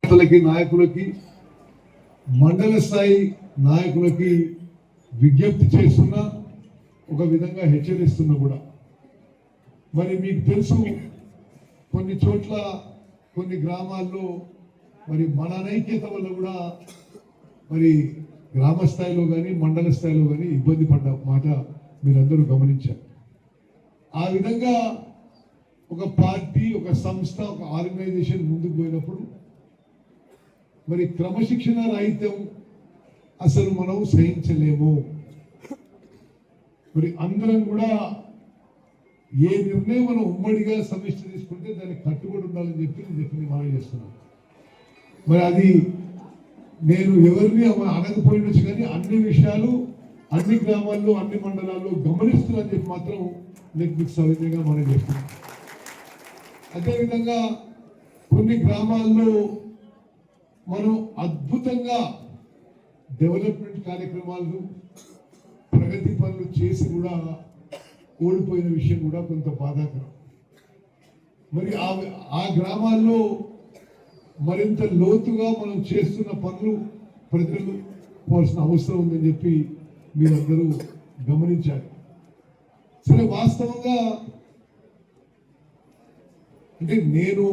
నాయకులకి మండల స్థాయి నాయకులకి విజ్ఞప్తి చేస్తున్నా, ఒక విధంగా హెచ్చరిస్తున్నా కూడా. మరి మీకు తెలుసు, కొన్ని చోట్ల కొన్ని గ్రామాల్లో మరి మన అనైక్యత వల్ల కూడా మరి గ్రామ స్థాయిలో కానీ మండల స్థాయిలో కానీ ఇబ్బంది పడ్డ మాట మీరందరూ గమనించారు. ఆ విధంగా ఒక పార్టీ, ఒక సంస్థ, ఒక ఆర్గనైజేషన్ ముందుకు పోయినప్పుడు మరి క్రమశిక్షణ రాహిత్యం అసలు మనం సహించలేము. మరి అందరం కూడా ఏ నిర్ణయం మనం ఉమ్మడిగా సమిష్టి తీసుకుంటే దానికి కట్టుబడి ఉండాలని చెప్పి మనం చేస్తున్నాం. మరి అది నేను ఎవరిని అనకపోయినచ్చు, కానీ అన్ని విషయాలు అన్ని గ్రామాల్లో అన్ని మండలాల్లో గమనిస్తున్నానని చెప్పి మాత్రం మీకు సవినయంగా మనం చేస్తున్నాం. అదేవిధంగా కొన్ని గ్రామాల్లో మనం అద్భుతంగా డెవలప్మెంట్ కార్యక్రమాలు, ప్రగతి పనులు చేసి కూడా ఓడిపోయిన విషయం కూడా కొంత బాధాకరం. మరి ఆ గ్రామాల్లో మరింత లోతుగా మనం చేస్తున్న పనులు ప్రజలు పోవాల్సిన అవసరం ఉందని చెప్పి మీరందరూ గమనించాలి. సరే, వాస్తవంగా అంటే నేను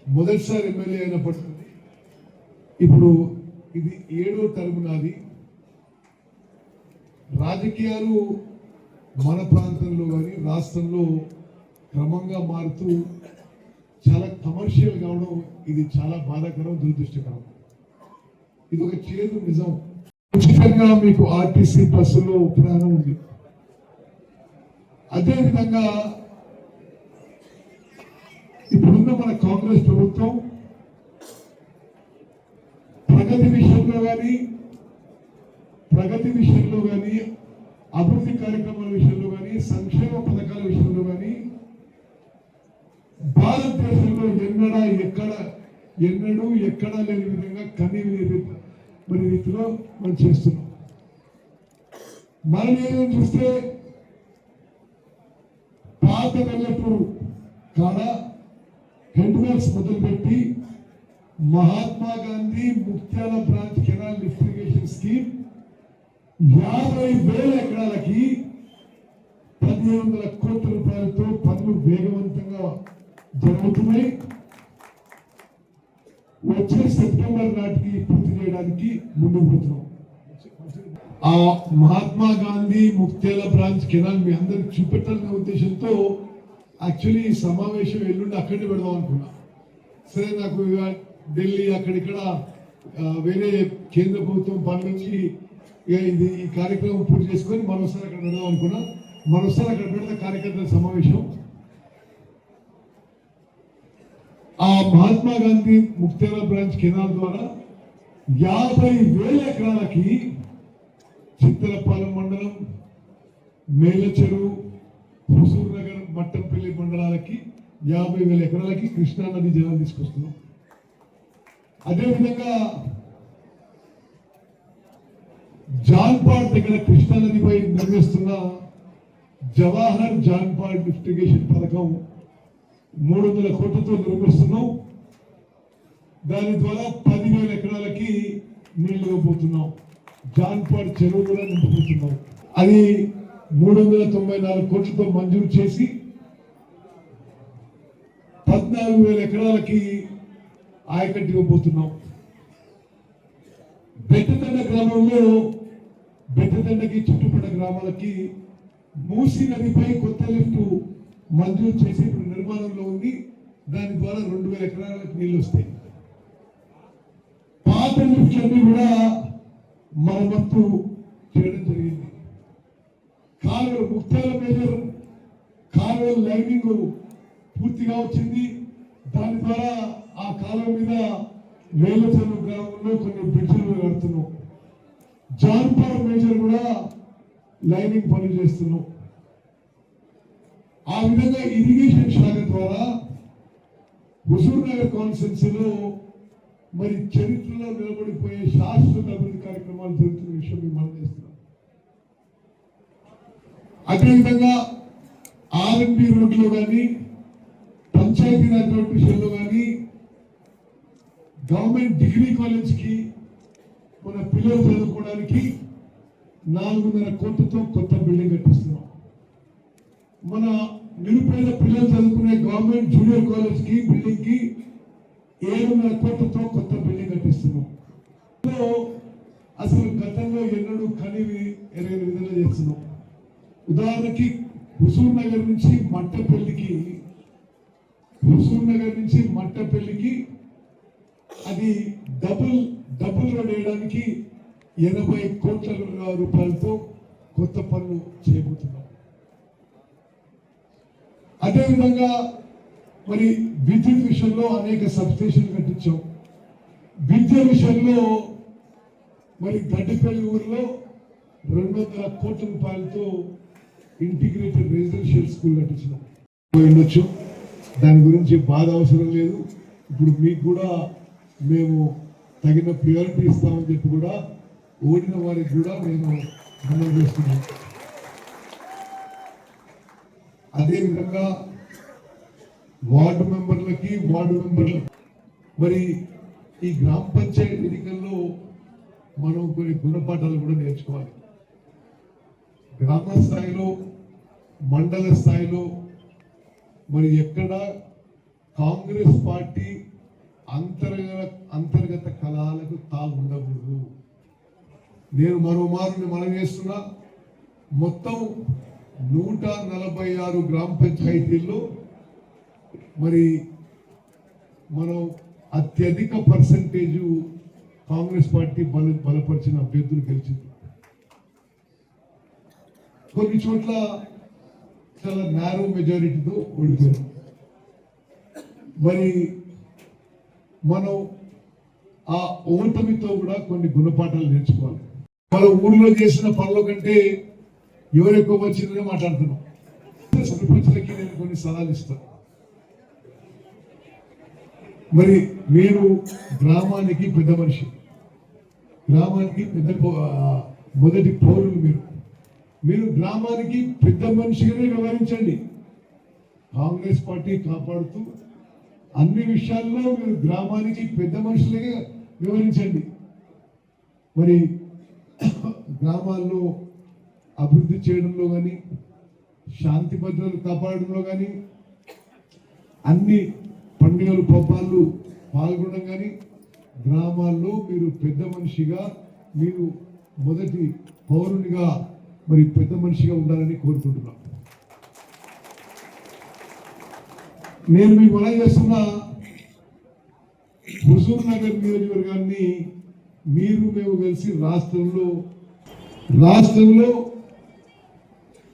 మొదటిసారి ఎమ్మెల్యే అయినప్పటికీ ఇప్పుడు ఇది 7వ టర్మ్ నాది. రాజకీయాలు మన ప్రాంతంలో కానీ రాష్ట్రంలో క్రమంగా మారుతూ చాలా కమర్షియల్ కావడం ఇది చాలా బాధాకరం, దురదృష్టకరం. ఇది ఒక చేదు నిజం. ఉచితంగా మీకు ఆర్టీసీ బస్సులో ప్రయాణం ఉంది. అదేవిధంగా ఇప్పుడున్న మన కాంగ్రెస్ ప్రభుత్వం ప్రగతి విషయంలో కానీ అభివృద్ధి కార్యక్రమాల విషయంలో కానీ సంక్షేమ పథకాల విషయంలో కానీ భారతదేశంలో ఎన్నడూ ఎక్కడా లేని విధంగా మరి రీతిలో మనం చేస్తున్నాం. మనం ఏదో చూస్తే పాత వెల్లటూరు కాడ హెడ్ వర్క్స్ మొదలుపెట్టి Mahatma Gandhi Muktyala branch canal lift irrigation scheme 50,000 ఎకరాలకి 1,500 కోట్ల రూపాయలతో పనులు వేగవంతంగా జరుగుతున్నాయి. వచ్చే సెప్టెంబర్ నాటికి పూర్తి చేయడానికి ముందుకు పోతున్నాం. ఆ మహాత్మా గాంధీ ముక్త్యాల బ్రాంచ్ కెనాల్ మీ అందరికి చూపెట్టాలనే ఉద్దేశంతో యాక్చువల్లీ ఈ సమావేశం ఎల్లుండి అక్కడే పెడదాం అనుకున్నా. సరే, నాకు ఢిల్లీ అక్కడిక్కడ వేరే కేంద్ర ప్రభుత్వం పని నుంచి ఈ కార్యక్రమం పూర్తి చేసుకొని మరోసారి అక్కడ పెడదాం అనుకున్నా. మరోసారి అక్కడ పెడితే కార్యకర్తల సమావేశం. ఆ మహాత్మా గాంధీ ముక్త్యాల బ్రాంచ్ కెనాల్ ద్వారా 50,000 ఎకరాలకి చిత్తలపాలెం మండలం, మేలచెరువు, హుజూర్ నగర్, మట్టంపల్లి మండలాలకి 50,000 ఎకరాలకి కృష్ణా నది జలాలు తీసుకొస్తున్నాం. అదేవిధంగా జాన్పాడ్ దగ్గర కృష్ణా నదిపై నిర్మిస్తున్న జవహర్ జాన్పాడ్ లిఫ్ట్ ఇరిగేషన్ పథకం 300 కోట్లతో నిర్మిస్తున్నాం. దాని ద్వారా 10,000 ఎకరాలకి నీళ్లు ఇవ్వబోతున్నాం. జాన్పాడ్ చెరువు కూడా నింపుతున్నాం. అది 394 కోట్లతో మంజూరు చేసి 14,000 ఎకరాలకి ఆయకట్టు ఇవ్వబోతున్నాం. బెట్టతండ గ్రామంలో బెట్టతండకి చుట్టుపక్కల గ్రామాలకి మూసీ నదిపై కొత్త లిఫ్ట్ మంజూరు చేసి ఇప్పుడు నిర్మాణంలో ఉంది. దాని ద్వారా 2,000 ఎకరాలకు నీళ్లు వస్తాయి. పాత లిఫ్ట్లన్నీ కూడా మరమ్మత్తు చేయడం జరిగింది. కాలువలు ముక్త్యాల మేజర్ కాలువల లైనింగ్ పూర్తిగా వచ్చింది. దాని ద్వారా ఆ కాలువ మీద వేలచెరువు గ్రామంలో కొన్ని బ్రిడ్జిలు కడుతున్నాం. జాన్పాడ్ మేజర్ కూడా లైనింగ్ పనులు చేస్తున్నాం. ఆ విధంగా ఇరిగేషన్ శాఖ ద్వారా హుజూర్ నగర్ కాన్స్టిట్యున్సీలో మరి చరిత్రలో నిలబడిపోయే శాశ్వత అభివృద్ధి కార్యక్రమాలు జరుగుతున్న విషయం మనం చేస్తున్నాం. అదేవిధంగా R&B రోడ్లో కానీ పంచాయతీరాజ్ రోడ్ విషయంలో కానీ గవర్నమెంట్ డిగ్రీ కాలేజ్కి మన పిల్లలు చదువుకోవడానికి 4.5 కోట్లతో కొత్త బిల్డింగ్ కట్టిస్తున్నాం. మన నిరుపేద పిల్లలు చదువుకునే గవర్నమెంట్ జూనియర్ కాలేజ్కి బిల్డింగ్కి 7.5 కోట్లతో కొత్త బిల్డింగ్ కట్టిస్తున్నాం. అసలు గతంలో ఎన్నడూ కనివి ఎరగని విధంగా చేస్తున్నాం. ఉదాహరణకి హుజూర్ నగర్ నుంచి మట్టపల్లికి అది డబుల్ రోడ్ వేయడానికి 80 కోట్ల రూపాయలతో కొత్త పనులు చేయబోతున్నాం. అదేవిధంగా మరి విద్యుత్ విషయంలో అనేక సబ్స్టేషన్లు కట్టించాం. విద్య విషయంలో మరి గడ్డిపల్లి ఊరిలో 200 కోట్ల రూపాయలతో ఇంటిగ్రేటెడ్ రెసిడెన్షియల్ స్కూల్ కట్టించినాం. ఉండొచ్చు, దాని గురించి బాధ అవసరం లేదు. ఇప్పుడు మీకు కూడా మేము తగిన ప్రియారిటీ ఇస్తామని చెప్పి కూడా ఓడిన వారికి కూడా నేను అమలు చేస్తున్నాను. అదేవిధంగా వార్డు మెంబర్లకి మరి ఈ గ్రామ పంచాయతీ ఎన్నికల్లో మనం కొన్ని గుణపాఠాలు కూడా నేర్చుకోవాలి. గ్రామ స్థాయిలో, మండల స్థాయిలో మరి ఎక్కడ కాంగ్రెస్ పార్టీ అంతర్గత కలహాలకు తావు ఉండకూడదు. నేను మరోమారు మనం చేస్తున్నా, మొత్తం 146 గ్రామ పంచాయతీల్లో మరి మనం అత్యధిక పర్సంటేజు కాంగ్రెస్ పార్టీ బలపరిచిన అభ్యర్థులు గెలిచింది. కొన్ని చోట్ల చాలా నారో మెజారిటీతో ఓడిపోయారు. మరి మనం ఆ ఓటమితో కూడా కొన్ని గుణపాఠాలు నేర్చుకోవాలి. మన ఊర్లో చేసిన పనుల కంటే ఎవరు ఎక్కువ వచ్చిందని మాట్లాడుతున్నాం. సర్పంచులకి నేను కొన్ని సలహాలు ఇస్తాను. మరి మీరు గ్రామానికి పెద్ద మనిషి, గ్రామానికి మొదటి పౌరులు మీరు గ్రామానికి పెద్ద మనిషిగానే వ్యవహరించండి. కాంగ్రెస్ పార్టీ కాపాడుతూ అన్ని విషయాల్లో మీరు గ్రామానికి పెద్ద మనుషులుగా వివరించండి. మరి గ్రామాల్లో అభివృద్ధి చేయడంలో కానీ, శాంతి భద్రతలు కాపాడడంలో కానీ, అన్ని పండుగలు పబ్బాలు పాల్గొనడం కానీ, గ్రామాల్లో మీరు పెద్ద మనిషిగా, మీరు మొదటి పౌరునిగా మరి పెద్ద మనిషిగా ఉండాలని కోరుకుంటున్నాం. నేను మీకు మనం చేస్తున్న హుజూర్ నగర్ నియోజకవర్గాన్ని మేము కలిసి రాష్ట్రంలో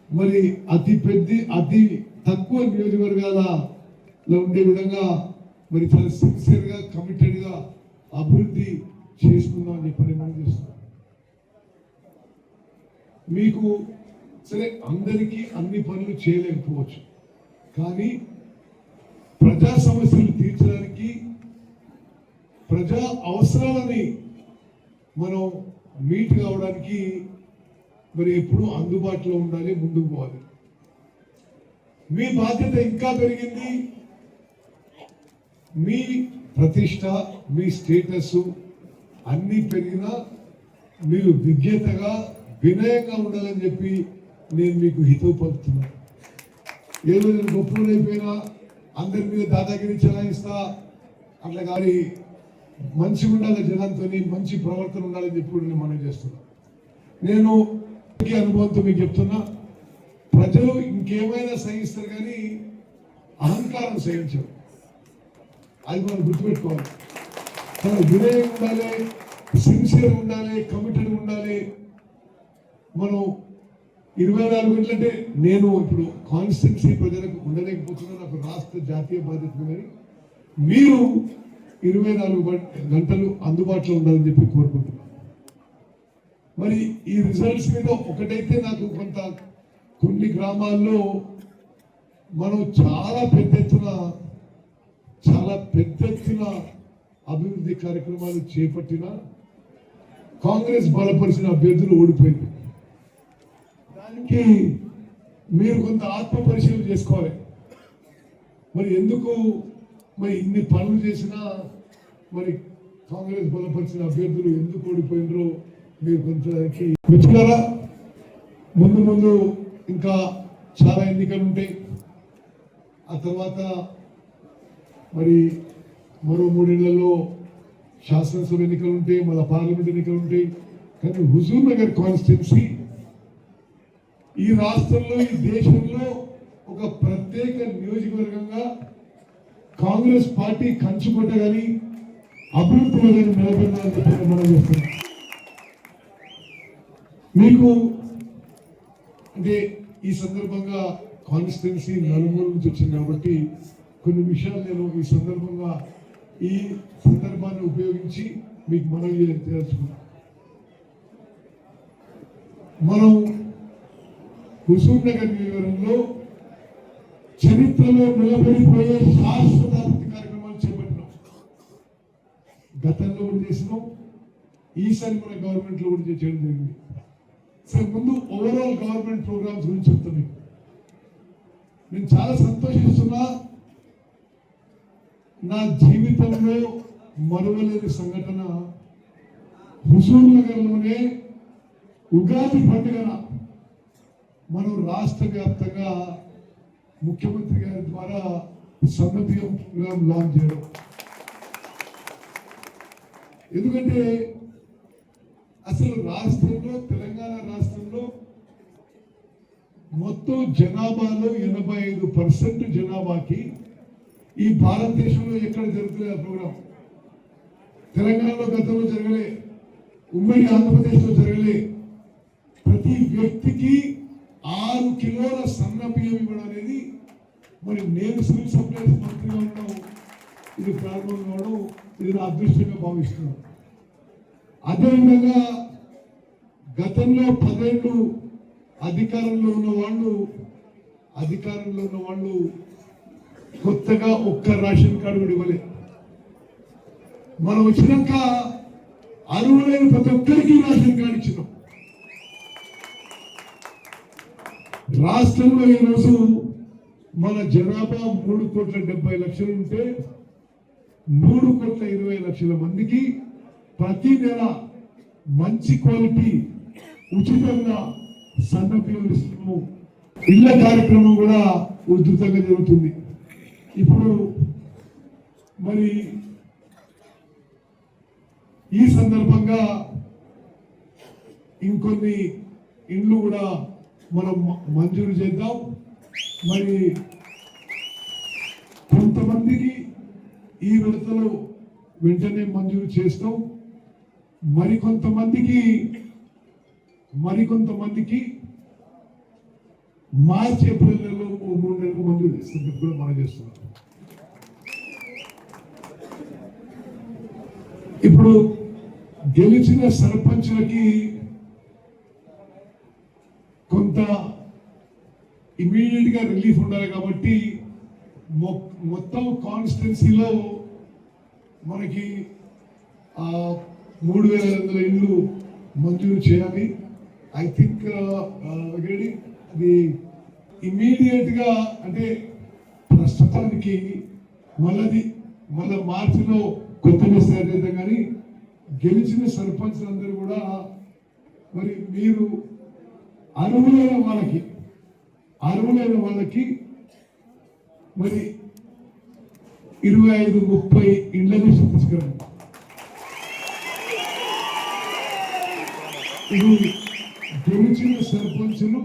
మరి అతి తక్కువ నియోజకవర్గాలలో ఉండే విధంగా మరి చాలా సిన్సియర్గా, కమిటెడ్గా అభివృద్ధి చేసుకుందాం అని చెప్పి మనం చేస్తున్నాం. మీకు సరే అందరికీ అన్ని పనులు చేయలేకపోవచ్చు, కానీ ప్రజా సమస్యలు తీర్చడానికి, ప్రజా అవసరాలని మనం మీట్ కావడానికి మరి ఎప్పుడు అందుబాటులో ఉండాలి, ముందుకు పోవాలి. మీ బాధ్యత ఇంకా పెరిగింది. మీ ప్రతిష్ట, మీ స్టేటస్ అన్నీ పెరిగినా మీరు విజ్ఞతగా, వినయంగా ఉండాలని చెప్పి నేను మీకు హితవు పలుకుతున్నాను. ఏదో నేను గొప్పలైపోయినా అందరి మీద దాదాగిరి చెలాయిస్తా అట్లా కానీ మంచిగా ఉండాలి, జనంతో మంచి ప్రవర్తన ఉండాలని చెప్పి నేను మనం చేస్తున్నా. నేను అనుభవంతో మీకు చెప్తున్నా, ప్రజలు ఇంకేమైనా సహిస్తారు కానీ అహంకారం సహించరు. అది మనం గుర్తుపెట్టుకోవాలి. చాలా వినయం ఉండాలి, సిన్సియర్ ఉండాలి, కమిటెడ్ ఉండాలి. మనం 24 గంటలంటే నేను ఇప్పుడు కాన్స్టిట్యున్సీ ప్రజలకు ఉండలేకపోతున్నా, నాకు రాష్ట్ర జాతీయ బాధ్యత. కానీ మీరు 24 గంటలు అందుబాటులో ఉండాలని చెప్పి కోరుకుంటున్నాను. మరి ఈ రిజల్ట్స్ మీద ఒకటైతే నాకు కొన్ని గ్రామాల్లో మనం చాలా పెద్ద ఎత్తున అభివృద్ధి కార్యక్రమాలు చేపట్టిన కాంగ్రెస్ బలపరిచిన అభ్యర్థులు ఓడిపోయింది. దానికి మీరు కొంత ఆత్మ పరిశీలన చేసుకోవాలి. మరి ఎందుకు ఇన్ని పనులు చేసినా మరి కాంగ్రెస్ బలపరిచిన అభ్యర్థులు ఎందుకు ఓడిపోయినరో మీరు కొంచెం మిత్రులారా, ముందు ముందు ఇంకా చాలా ఎన్నికలు ఉంటాయి. ఆ తర్వాత మరి మరో 3 ఏళ్లలో శాసనసభ ఎన్నికలు ఉంటాయి, మళ్ళీ పార్లమెంట్ ఎన్నికలు ఉంటాయి. కానీ హుజూర్ నగర్ కాన్స్టిట్యున్సీ ఈ రాష్ట్రంలో, ఈ దేశంలో ఒక ప్రత్యేక నియోజకవర్గంగా కాంగ్రెస్ పార్టీ కంచుకొట్ట కానీ అభివృద్ధిలో కానీ నిలబెట్టాలని చెప్పి మనం చేస్తున్నాం. మీకు అంటే ఈ సందర్భంగా కాన్స్టిట్యున్సీ నలుమూల నుంచి వచ్చింది కాబట్టి కొన్ని విషయాలు నేను ఈ సందర్భాన్ని ఉపయోగించి మీకు మనవి తెలుసుకున్నాను. మనం హుజూర్ నగర్ నియోజకవర్గంలో చరిత్రలో నిలబడిపోయే శాశ్వత అభివృద్ధి కార్యక్రమాలు చేపట్టినాం. గతంలో కూడా చేసినాం, ఈసారి మన గవర్నమెంట్ లో కూడా చేయడం జరిగింది. సరే, ముందు ఓవరాల్ గవర్నమెంట్ ప్రోగ్రామ్స్ గురించి చెప్తాను. నేను చాలా సంతోషిస్తున్నా. నా జీవితంలో మరువలేని సంఘటన హుజూర్ నగర్లోనే ఉగాది పండుగన మనం రాష్ట్ర వ్యాప్తంగా ముఖ్యమంత్రి గారి ద్వారా సన్నతి ప్రోగ్రాం లాంచ్ చేయడం. ఎందుకంటే అసలు రాష్ట్రంలో, తెలంగాణ రాష్ట్రంలో మొత్తం జనాభాలో 85% జనాభాకి ఈ భారతదేశంలో ఎక్కడ జరుగుతుంది ఆ ప్రోగ్రాం. తెలంగాణలో గతంలో జరగలే, ఉమ్మడి ఆంధ్రప్రదేశ్లో జరగలే. ప్రతి వ్యక్తికి 6 కిలోల సన్న బియ్యం ఇవ్వడం అనేది మరి నేను సివిల్ సప్లైస్ మంత్రిగా ఉండడం, ఇది ప్రారంభం కావడం, ఇది నా అదృష్టంగా భావిస్తున్నాను. అదేవిధంగా గతంలో 10 ఏళ్ళు అధికారంలో ఉన్న వాళ్ళు కొత్తగా ఒక్క రేషన్ కార్డు కూడా ఇవ్వలేదు. మనం వచ్చినాక అర్హులైన ప్రతి ఒక్కరికి రేషన్ కార్డు ఇచ్చినాం. రాష్ట్రంలో ఈరోజు మన జనాభా 3,70,00,000 ఉంటే 3,20,00,000 మందికి ప్రతి నెల మంచి క్వాలిటీ ఉచితంగా సన్న బియ్యం ఇస్తున్నాము. ఇళ్ల కార్యక్రమం కూడా ఉధృతంగా జరుగుతుంది. ఇప్పుడు మరి ఈ సందర్భంగా ఇంకొన్ని ఇండ్లు కూడా మనం మంజూరు చేద్దాం. మరి కొంతమందికి ఈ విడతలో వెంటనే మంజూరు చేస్తాం. మరికొంతమందికి మార్చి ఏప్రిల్ నెలలో 3 నెలలకు మంజూరు చేస్తాం కూడా మనం చేస్తున్నాం. ఇప్పుడు గెలిచిన సర్పంచులకి కొంత ఇమీడియట్ గా రిలీఫ్ ఉండాలి కాబట్టి మొత్తం కాన్స్టిట్యున్సీలో మనకి 3,500 ఇళ్ళు మంజూరు చేయాలి. ఐ థింక్ అది ఇమీడియట్ గా, అంటే ప్రస్తుతానికి మళ్ళా మార్చిలో కొత్తగా స్టార్ట్ అవుతాం. కానీ గెలిచిన సర్పంచ్లందరూ కూడా మరి మీరు అర్హులైన వాళ్ళకి మరి 25-30 ఇళ్లని తీసుకురండి. ఇది గెలిచిన సర్పంచులు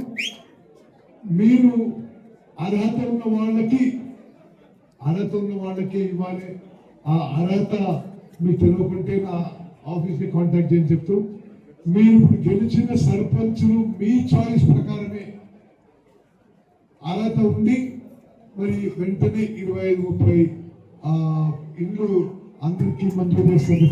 మీరు అర్హత ఉన్న వాళ్ళకి ఇవ్వాలి. ఆ అర్హత మీకు తెలియకుంటే నా ఆఫీస్కి కాంటాక్ట్ చేయని చెప్తూ, మీరు గెలిచిన సర్పంచులు మీ చాయిస్ ప్రకారమే అర్హత ఉండి మరి వెంటనే 25-30 ఇండ్లు అందరికీ మంజూరు చేస్తారు.